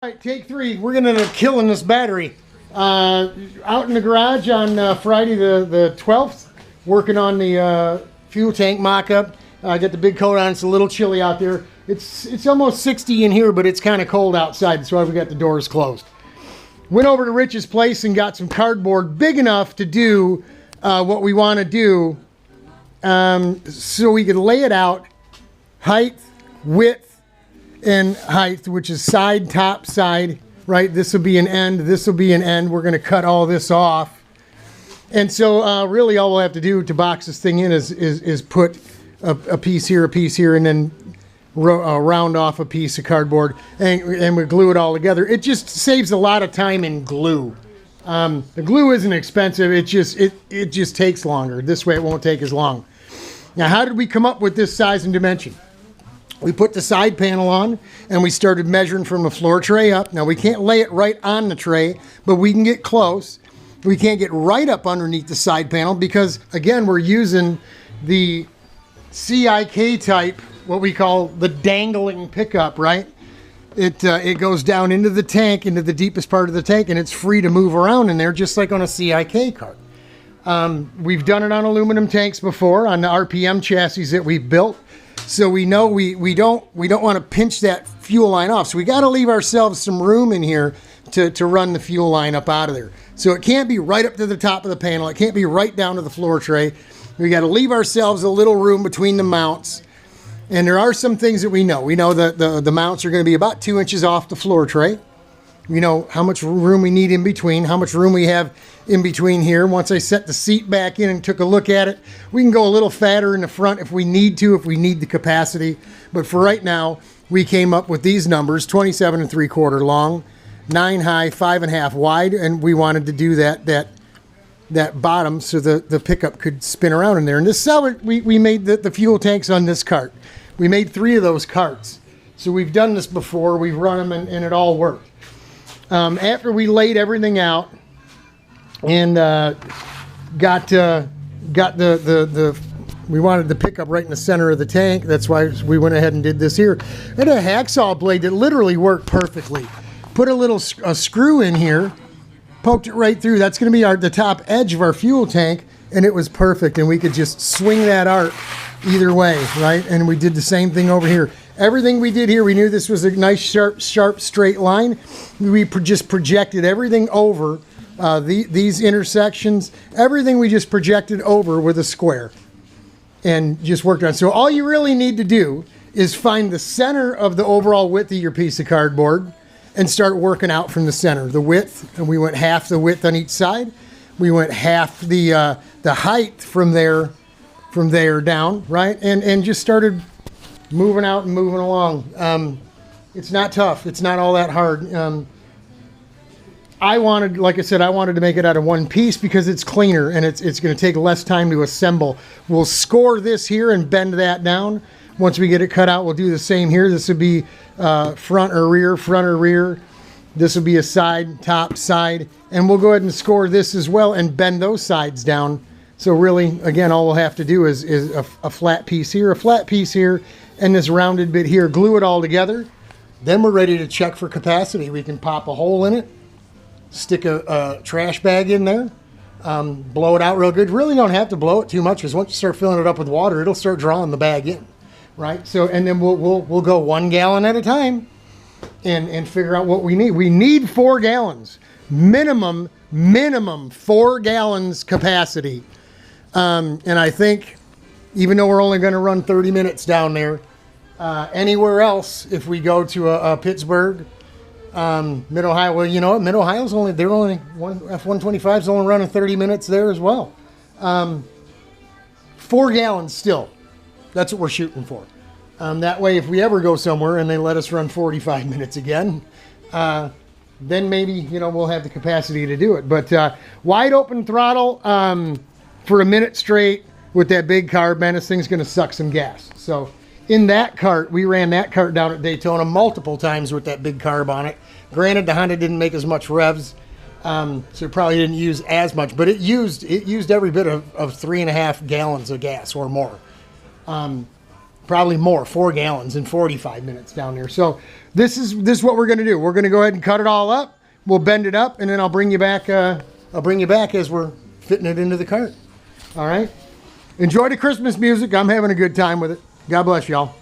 All right, take three. We're going to end up killing this battery. Out in the garage on Friday the 12th, working on the fuel tank mock-up. I got the big coat on. It's a little chilly out there. It's almost 60 in here, but it's kind of cold outside. That's why we got the doors closed. Went over to Rich's place and got some cardboard big enough to do what we want to do, so we could lay it out, height, width, and height, which is side, top, side, right? This will be an end, this will be an end. We're going to cut all this off. And so really all we'll have to do to box this thing in is put a piece here, and then round off a piece of cardboard, and we glue it all together. It just saves a lot of time in glue. The glue isn't expensive, it just takes longer. This way it won't take as long. Now, how did we come up with this size and dimension? We put the side panel on and we started measuring from the floor tray up. Now, we can't lay it right on the tray, but we can get close. We can't get right up underneath the side panel because, again, we're using the CIK type, what we call the dangling pickup, right? It goes down into the tank, into the deepest part of the tank, and it's free to move around in there just like on a CIK cart. We've done it on aluminum tanks before, on the RPM chassis that we've built. So we know we don't want to pinch that fuel line off. So we got to leave ourselves some room in here to run the fuel line up out of there. So it can't be right up to the top of the panel. It can't be right down to the floor tray. We got to leave ourselves a little room between the mounts. And there are some things that we know. We know that the mounts are going to be about 2 inches off the floor tray. We know how much room we need in between, how much room we have in between here. Once I set the seat back in and took a look at it, we can go a little fatter in the front if we need to, if we need the capacity. But for right now, we came up with these numbers: 27 3/4 long, 9 high, 5.5 wide, and we wanted to do that bottom so the pickup could spin around in there. And this is how we made the fuel tanks on this cart. We made 3 of those carts. So we've done this before, we've run them, and it all worked. After we laid everything out and got the we wanted the pickup right in the center of the tank. That's why we went ahead and did this here. I had a hacksaw blade that literally worked perfectly. Put a screw in here, poked it right through. That's going to be the top edge of our fuel tank, and it was perfect. And we could just swing that arc either way, right? And we did the same thing over here. Everything we did here, we knew this was a nice, sharp, straight line. We just projected everything over these intersections. Everything we just projected over with a square and just worked on. So all you really need to do is find the center of the overall width of your piece of cardboard and start working out from the center. The width, and we went half the width on each side. We went half the height from there down, right? And just started moving out and moving along. It's not tough. It's not all that hard. Like I said, I wanted to make it out of one piece because it's cleaner and it's going to take less time to assemble. We'll score this here and bend that down. Once we get it cut out, we'll do the same here. This would be front or rear. This will be a side, top, side. And we'll go ahead and score this as well and bend those sides down. So really, again, all we'll have to do is a flat piece here, and this rounded bit here. Glue it all together. Then we're ready to check for capacity. We can pop a hole in it, stick a trash bag in there, blow it out real good. Really don't have to blow it too much because once you start filling it up with water, it'll start drawing the bag in, right? So, and then we'll go 1 gallon at a time and figure out what we need. We need 4 gallons, minimum 4 gallons capacity. And I think, even though we're only going to run 30 minutes down there, anywhere else, if we go to a Pittsburgh, Mid-Ohio, well, you know what, Mid-Ohio's they're only F-125's only running 30 minutes there as well. 4 gallons still. That's what we're shooting for. That way, if we ever go somewhere and they let us run 45 minutes again, then maybe, we'll have the capacity to do it. But wide open throttle for a minute straight with that big carb, man, this thing's going to suck some gas. So in that cart, we ran that cart down at Daytona multiple times with that big carb on it. Granted, the Honda didn't make as much revs, so it probably didn't use as much, but it used every bit of 3.5 gallons of gas or more. probably more, 4 gallons in 45 minutes down there. So this is what we're going to do. We're going to go ahead and cut it all up. We'll bend it up, and then I'll bring you back. I'll bring you back as we're fitting it into the cart. All right. Enjoy the Christmas music. I'm having a good time with it. God bless y'all.